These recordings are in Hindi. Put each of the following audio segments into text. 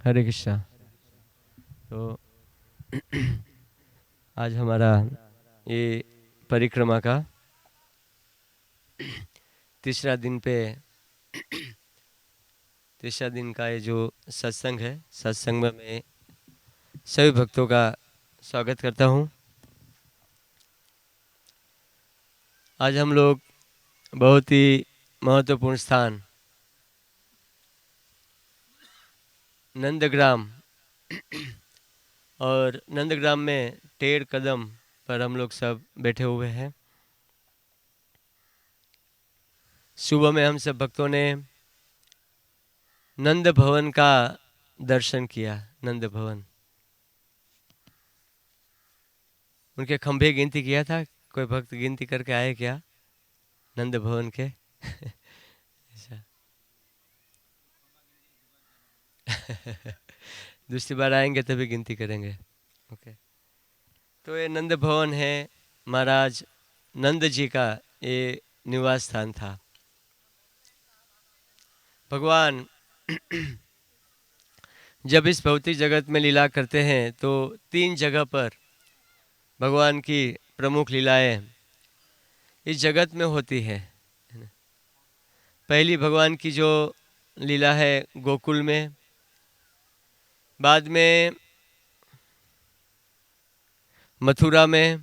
हरे कृष्णा। तो आज हमारा ये परिक्रमा का तीसरा दिन का ये जो सत्संग है, सत्संग में मैं सभी भक्तों का स्वागत करता हूँ। आज हम लोग बहुत ही महत्वपूर्ण स्थान नंदग्राम और नंदग्राम में टेढ़ कदम पर हम लोग सब बैठे हुए हैं। सुबह में हम सब भक्तों ने नंद भवन का दर्शन किया। नंद भवन, उनके खंभे गिनती किया था। कोई भक्त गिनती करके आए क्या नंद भवन के? ऐसा दूसरी बार आएंगे तभी गिनती करेंगे। ओके। तो ये नंद भवन है, महाराज नंद जी का ये निवास स्थान था। भगवान जब इस भौतिक जगत में लीला करते हैं तो तीन जगह पर भगवान की प्रमुख लीलाएं इस जगत में होती है। पहली भगवान की जो लीला है गोकुल में, बाद में मथुरा में,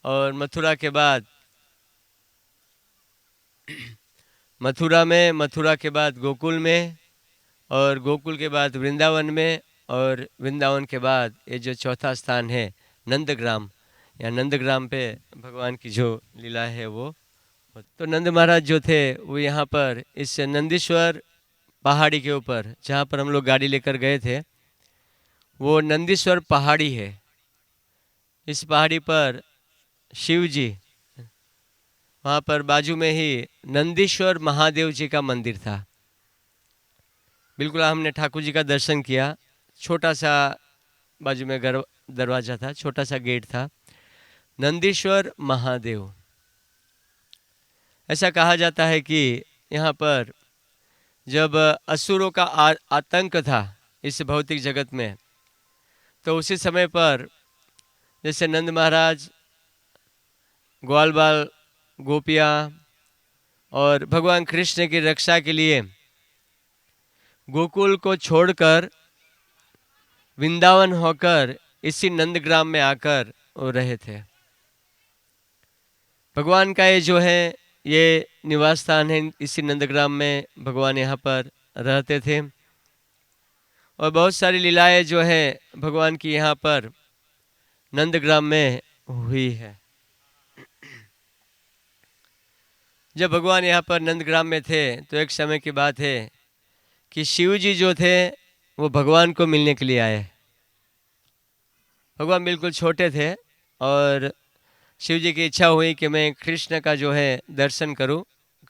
और मथुरा के बाद मथुरा के बाद गोकुल में, और गोकुल के बाद वृंदावन में, और वृंदावन के बाद ये जो चौथा स्थान है नंदग्राम, या नंदग्राम पे भगवान की जो लीला है वो। तो नंद महाराज जो थे वो यहाँ पर इस नंदीश्वर पहाड़ी के ऊपर, जहाँ पर हम लोग गाड़ी लेकर गए थे, वो नंदीश्वर पहाड़ी है। इस पहाड़ी पर शिव जी, वहाँ पर बाजू में ही नंदीश्वर महादेव जी का मंदिर था। बिल्कुल हमने ठाकुर जी का दर्शन किया। छोटा सा बाजू में दरवाजा था, छोटा सा गेट था। नंदीश्वर महादेव, ऐसा कहा जाता है कि यहाँ पर जब असुरों का आतंक था इस भौतिक जगत में, तो उसी समय पर जैसे नंद महाराज, ग्वाल बाल गोपियाँ और भगवान कृष्ण की रक्षा के लिए गोकुल को छोड़कर वृंदावन होकर इसी नंदग्राम में आकर वो रहे थे। भगवान का ये जो है ये निवास स्थान है, इसी नंदग्राम में भगवान यहाँ पर रहते थे। और बहुत सारी लीलाएं जो है भगवान की यहाँ पर नंदग्राम में हुई है। जब भगवान यहाँ पर नंदग्राम में थे तो एक समय की बात है कि शिव जी जो थे वो भगवान को मिलने के लिए आए। भगवान बिल्कुल छोटे थे और शिव जी की इच्छा हुई कि मैं कृष्ण का जो है दर्शन करूं।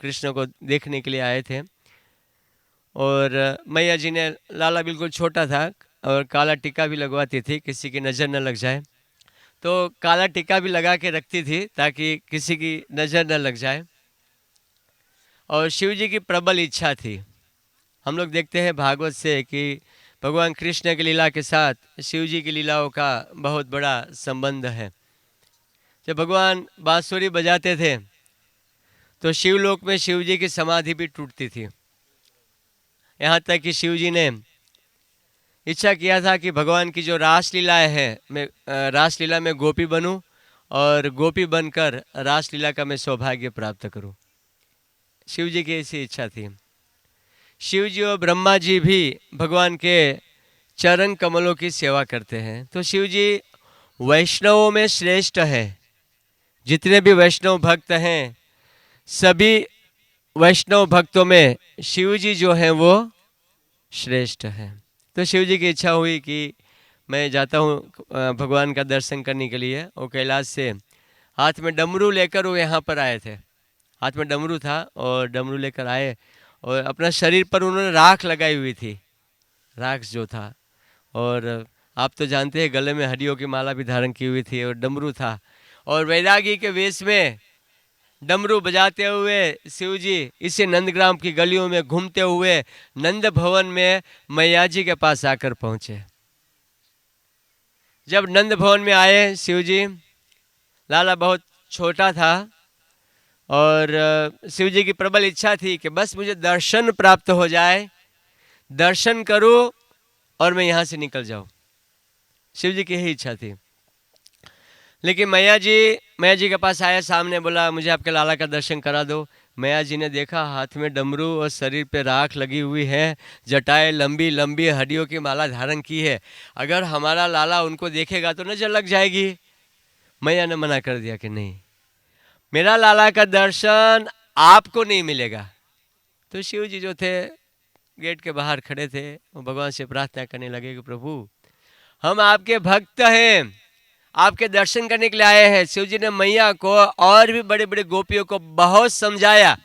कृष्ण को देखने के लिए आए थे। और मैया जी ने, लाला बिल्कुल छोटा था और काला टीका भी लगवाती थी किसी की नज़र न लग जाए, तो काला टीका भी लगा के रखती थी ताकि किसी की नज़र न लग जाए। और शिव जी की प्रबल इच्छा थी। हम लोग देखते हैं भागवत से कि भगवान कृष्ण की लीला के साथ शिव जी की लीलाओं का बहुत बड़ा संबंध है। जब भगवान बांसुरी बजाते थे तो शिवलोक में शिव जी की समाधि भी टूटती थी। यहाँ तक कि शिव जी ने इच्छा किया था कि भगवान की जो रासलीलाएँ हैं, मैं रासलीला में गोपी बनूं और गोपी बनकर रासलीला का मैं सौभाग्य प्राप्त करूं। शिव जी की ऐसी इच्छा थी। शिव जी और ब्रह्मा जी भी भगवान के चरण कमलों की सेवा करते हैं। तो शिव जी वैष्णवों में श्रेष्ठ है। जितने भी वैष्णव भक्त हैं, सभी वैष्णव भक्तों में शिव जी जो हैं वो श्रेष्ठ हैं। तो शिव जी की इच्छा हुई कि मैं जाता हूँ भगवान का दर्शन करने के लिए। वो कैलाश से हाथ में डमरू लेकर वो यहाँ पर आए थे। हाथ में डमरू था और डमरू लेकर आए और अपना शरीर पर उन्होंने राख लगाई हुई थी, राख जो था। और आप तो जानते हैं गले में हड्डियों की माला भी धारण की हुई थी और डमरू था। और वैरागी के वेश में डमरू बजाते हुए शिव जी इसी नंदग्राम की गलियों में घूमते हुए नंद भवन में मैया जी के पास आकर पहुंचे। जब नंद भवन में आए शिव जी, लाला बहुत छोटा था और शिव जी की प्रबल इच्छा थी कि बस मुझे दर्शन प्राप्त हो जाए, दर्शन करूं और मैं यहाँ से निकल जाऊं। शिव जी की यही इच्छा थी। लेकिन मैया जी के पास आया, सामने बोला मुझे आपके लाला का दर्शन करा दो। मैया जी ने देखा हाथ में डमरू और शरीर पे राख लगी हुई है, जटाएं लंबी लंबी हड्डियों की माला धारण की है, अगर हमारा लाला उनको देखेगा तो नजर लग जाएगी। मैया ने मना कर दिया कि नहीं, मेरा लाला का दर्शन आपको नहीं मिलेगा। तो शिव जी जो थे गेट के बाहर खड़े थे, वो भगवान से प्रार्थना करने लगे कि प्रभु हम आपके भक्त हैं, आपके दर्शन करने के लिए आए हैं। शिव जी ने मैया को और भी बड़े बड़े गोपियों को बहुत समझाया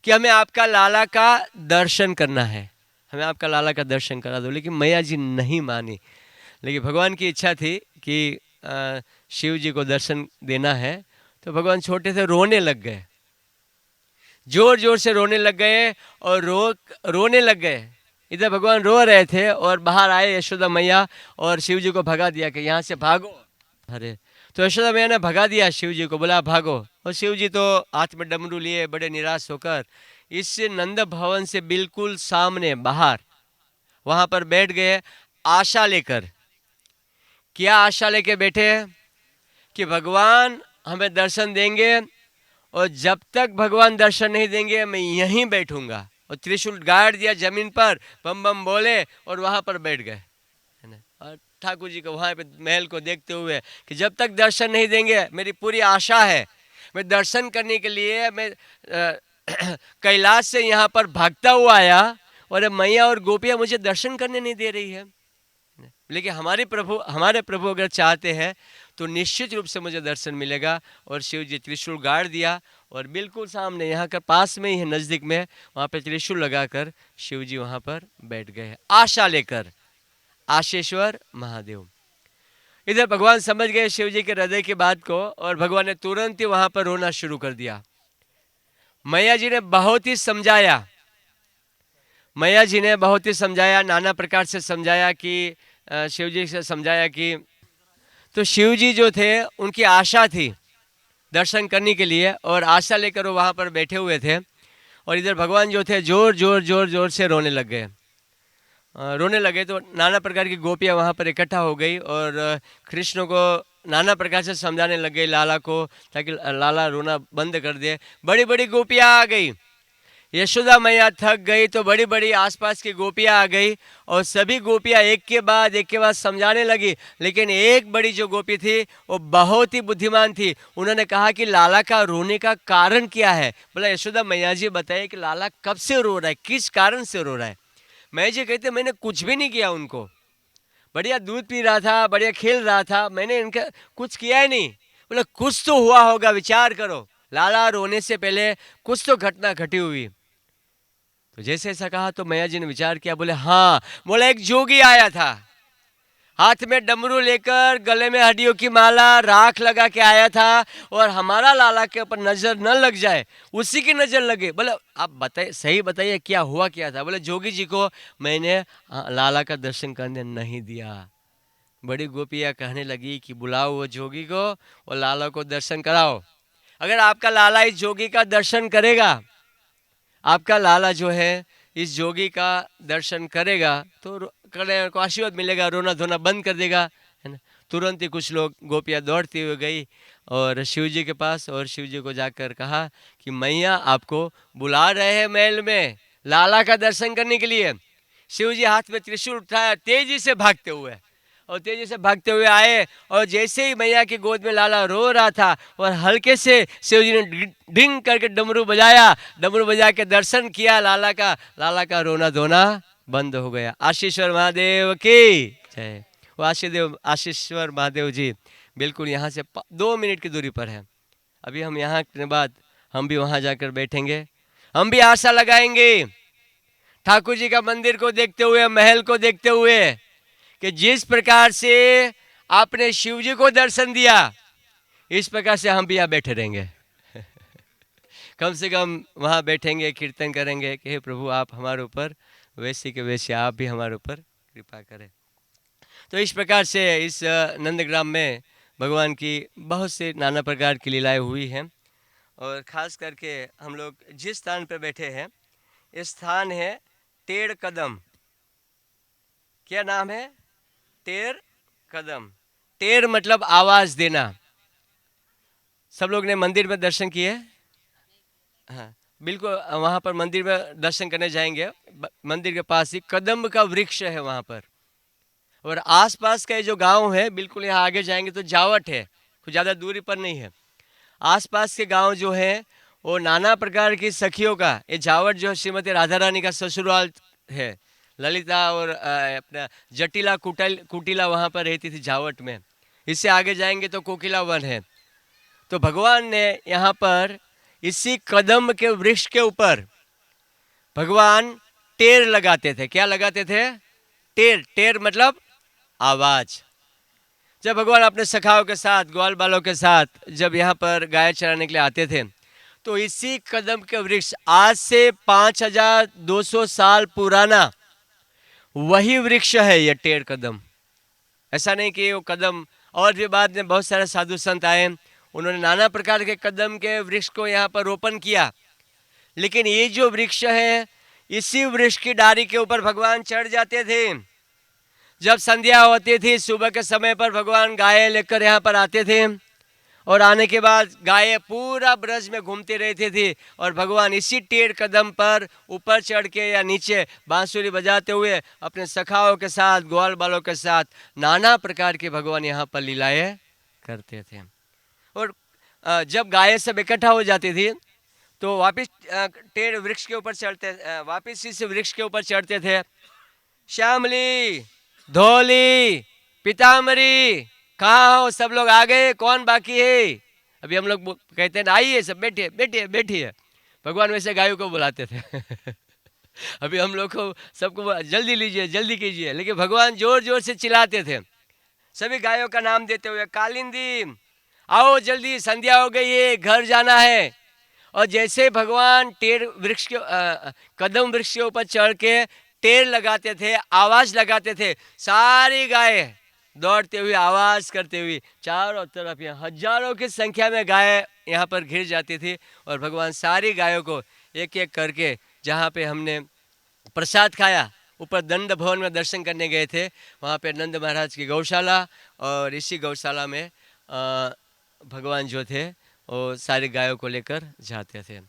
कि हमें आपका लाला का दर्शन करना है, हमें आपका लाला का दर्शन करा दो, लेकिन मैया जी नहीं मानी। लेकिन भगवान की इच्छा थी कि शिव जी को दर्शन देना है, तो भगवान छोटे से रोने लग गए, जोर जोर से रोने लग गए और रोने लग गए। इधर भगवान रो रहे थे और बाहर आए यशोदा मैया और शिव जी को भगा दिया कि यहाँ से भागो। अरे तो यशोदा मैया ने भगा दिया शिव जी को, बोला भागो। और शिव जी तो हाथ में डमरू लिए बड़े निराश होकर इस नंद भवन से बिल्कुल सामने बाहर वहाँ पर बैठ गए, आशा लेकर। क्या आशा लेके बैठे कि भगवान हमें दर्शन देंगे और जब तक भगवान दर्शन नहीं देंगे मैं यहीं बैठूंगा। और त्रिशूल गाड़ दिया जमीन पर, बम बम बोले और वहां पर बैठ गए, है ना। और ठाकुर जी को वहां पे महल को देखते हुए कि जब तक दर्शन नहीं देंगे मेरी पूरी आशा है, मैं दर्शन करने के लिए मैं कैलाश से यहाँ पर भागता हुआ आया और मैया और गोपियाँ मुझे दर्शन करने नहीं दे रही है। लेकिन हमारे प्रभु अगर चाहते हैं तो निश्चित रूप से मुझे दर्शन मिलेगा। और शिव जी त्रिशूल गाड़ दिया और बिल्कुल सामने यहाँ का पास में ही है, नज़दीक में, वहाँ पे त्रिशूल लगाकर शिव जी वहाँ पर बैठ गए आशा लेकर, आशेश्वर महादेव। इधर भगवान समझ गए शिव जी के हृदय की बात को और भगवान ने तुरंत ही वहाँ पर रोना शुरू कर दिया। मैया जी ने बहुत ही समझाया, मैया जी ने बहुत ही समझाया, नाना प्रकार से समझाया कि शिव जी से समझाया कि तो शिव जी जो थे उनकी आशा थी दर्शन करने के लिए और आशा लेकर वो वहाँ पर बैठे हुए थे। और इधर भगवान जो थे जोर जोर जोर जोर से रोने लग गए। रोने लगे तो नाना प्रकार की गोपियाँ वहाँ पर इकट्ठा हो गई और कृष्ण को नाना प्रकार से समझाने लग गई लाला को, ताकि लाला रोना बंद कर दे। बड़ी बड़ी गोपियाँ आ गई, यशोदा मैया थक गई तो बड़ी बड़ी आसपास की गोपियाँ आ गई और सभी गोपियाँ एक के बाद समझाने लगी। लेकिन एक बड़ी जो गोपी थी वो बहुत ही बुद्धिमान थी, उन्होंने कहा कि लाला का रोने का कारण क्या है। बोला यशोदा मैया जी बताइए कि लाला कब से रो रहा है, किस कारण से रो रहा है। मैया जी कहते मैंने कुछ भी नहीं किया, उनको बढ़िया दूध पी रहा था, बढ़िया खेल रहा था, मैंने इनका कुछ किया ही नहीं। बोला कुछ तो हुआ होगा, विचार करो, लाला रोने से पहले कुछ तो घटना घटी हुई। तो जैसे ऐसा कहा तो मैया जी ने विचार किया, बोले हाँ, बोला एक जोगी आया था, हाथ में डमरू लेकर, गले में हड्डियों की माला, राख लगा के आया था और हमारा लाला के ऊपर नजर न लग जाए उसी की नजर लगे। बोले आप बताइए, सही बताइए क्या हुआ क्या था। बोले जोगी जी को मैंने लाला का दर्शन करने नहीं दिया। बड़ी गोपियाँ कहने लगी कि बुलाओ वो जोगी को और लाला को दर्शन कराओ। अगर आपका लाला इस जोगी का दर्शन करेगा, आपका लाला जो है इस जोगी का दर्शन करेगा तो कल्याण को आशीर्वाद मिलेगा, रोना धोना बंद कर देगा, है ना। तुरंत ही कुछ लोग गोपियाँ दौड़ती हुई गई और शिव जी के पास और शिव जी को जाकर कहा कि मैया आपको बुला रहे हैं महल में लाला का दर्शन करने के लिए। शिव जी हाथ में त्रिशूल उठाया, तेजी से भागते हुए और तेजी से भागते हुए आए और जैसे ही मैया की गोद में लाला रो रहा था और हल्के से शिव जी ने ढिंग करके डमरू बजाया, डमरू बजा के दर्शन किया लाला का रोना धोना बंद हो गया। आशीश्वर महादेव की जय। वो आशीश्वर महादेव जी बिल्कुल यहाँ से 2 मिनट की दूरी पर है। अभी हम यहाँ के बाद हम भी वहाँ जाकर बैठेंगे, हम भी आशा लगाएंगे ठाकुर जी का मंदिर को देखते हुए, महल को देखते हुए कि जिस प्रकार से आपने शिव जी को दर्शन दिया इस प्रकार से हम भी यहाँ बैठे रहेंगे। कम से कम वहाँ बैठेंगे, कीर्तन करेंगे कि हे प्रभु आप हमारे ऊपर वैसे के वैसे आप भी हमारे ऊपर कृपा करें। तो इस प्रकार से इस नंदग्राम में भगवान की बहुत से नाना प्रकार की लीलाएं हुई हैं। और ख़ास करके हम लोग जिस स्थान पर बैठे हैं, ये स्थान है टेढ़ कदम। क्या नाम है? टेढ़ कदम। टेढ़ मतलब आवाज़ देना। सब लोग ने मंदिर में दर्शन किए? हाँ, बिल्कुल। वहाँ पर मंदिर में दर्शन करने जाएंगे, मंदिर के पास ही कदम्ब का वृक्ष है वहाँ पर। और आसपास का जो गांव है, बिल्कुल यहाँ आगे जाएंगे तो जावट है, कुछ ज़्यादा दूरी पर नहीं है। आसपास के गांव जो है वो नाना प्रकार की सखियों का, ये जावट जो श्रीमती राधा रानी का ससुराल है। ललिता और अपना जटिला कुटिला वहाँ पर रहती थी जावट में। इससे आगे जाएंगे तो कोकिला वन है। तो भगवान ने यहाँ पर इसी कदम के वृक्ष के ऊपर भगवान टेर लगाते थे। क्या लगाते थे? टेर। टेर मतलब आवाज। जब भगवान अपने सखाओं के साथ, ग्वाल बालों के साथ जब यहाँ पर गाय चराने के लिए आते थे, तो इसी कदम के वृक्ष, आज से 5200 साल पुराना वही वृक्ष है ये टेढ़ कदम। ऐसा नहीं कि वो कदम, और भी बाद में बहुत सारे साधु संत आए, उन्होंने नाना प्रकार के कदम के वृक्ष को यहाँ पर रोपण किया, लेकिन ये जो वृक्ष है, इसी वृक्ष की डाली के ऊपर भगवान चढ़ जाते थे। जब संध्या होती थी सुबह के समय पर भगवान गाय लेकर यहाँ पर आते थे, और आने के बाद गायें पूरा ब्रज में घूमती रहती थी, और भगवान इसी टेढ़ कदम पर ऊपर चढ़ के या नीचे बांसुरी बजाते हुए अपने सखाओं के साथ, ग्वाल बालों के साथ नाना प्रकार के भगवान यहाँ पर लीलाएं करते थे। और जब गायें सब इकट्ठा हो जाती थी तो वापिस टेढ़ वृक्ष के ऊपर चढ़ते, वापिस इस वृक्ष के ऊपर चढ़ते थे। श्यामली, धोली, पीताम्बरी, कहाँ हो? सब लोग आ गए, कौन बाकी है? अभी हम लोग कहते हैं ना, आइए सब, बैठिए बैठिए बैठिए। भगवान वैसे गायों को बुलाते थे अभी हम लोग को सबको जल्दी लीजिए, जल्दी कीजिए, लेकिन भगवान जोर जोर से चिल्लाते थे, सभी गायों का नाम देते हुए, कालिंदी आओ जल्दी, संध्या हो गई है, घर जाना है। और जैसे भगवान टेढ़ वृक्ष के कदम वृक्ष के ऊपर चढ़ के टेढ़ लगाते थे, आवाज लगाते थे, सारी गायें दौड़ते हुए, आवाज करते हुए चारों तरफ, यहाँ हजारों की संख्या में गाय यहाँ पर घिर जाती थी। और भगवान सारी गायों को एक एक करके, जहाँ पे हमने प्रसाद खाया, ऊपर दंड भवन में दर्शन करने गए थे, वहाँ पे नंद महाराज की गौशाला, और इसी गौशाला में भगवान जो थे वो सारी गायों को लेकर जाते थे।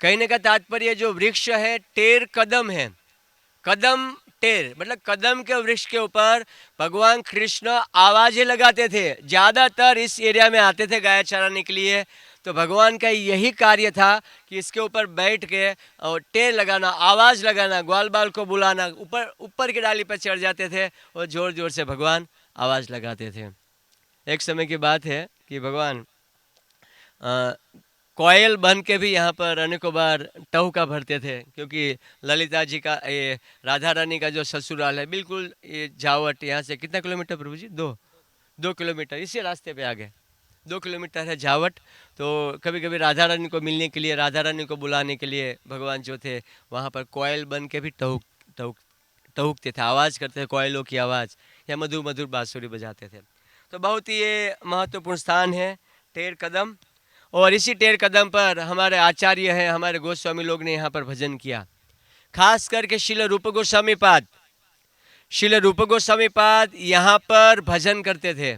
कहने का तात्पर्य, जो वृक्ष है टेढ़ कदम है, कदम टेढ़ मतलब कदम के वृक्ष के ऊपर भगवान कृष्ण आवाजें लगाते थे। ज़्यादातर इस एरिया में आते थे गाय चराने के लिए, तो भगवान का यही कार्य था कि इसके ऊपर बैठ के और टेढ़ लगाना, आवाज़ लगाना, ग्वाल बाल को बुलाना, ऊपर ऊपर की डाली पर चढ़ जाते थे और ज़ोर ज़ोर से भगवान आवाज़ लगाते थे। एक समय की बात है कि भगवान कोयल बन के भी यहाँ पर अनेकों बार टहुका भरते थे, क्योंकि ललिता जी का, ये राधा रानी का जो ससुराल है, बिल्कुल ये जावट, यहाँ से कितना किलोमीटर प्रभु जी? 2 किलोमीटर, इसी रास्ते पे आ गए। 2 किलोमीटर है जावट। तो कभी कभी राधा रानी को मिलने के लिए, राधा रानी को बुलाने के लिए भगवान जो थे वहाँ पर कोयल बन के भी टहुकते थे, आवाज़ करते थे, कोयलों की आवाज़, या मधुर मधुर बांसुरी बजाते थे। तो बहुत ही ये महत्वपूर्ण स्थान है टेढ़ कदम। और इसी टेढ़ कदम पर हमारे आचार्य हैं, हमारे गोस्वामी लोग ने यहाँ पर भजन किया। खास करके श्रील रूप गोस्वामी पाद, श्रील रूप गोस्वामी पाद यहाँ पर भजन करते थे।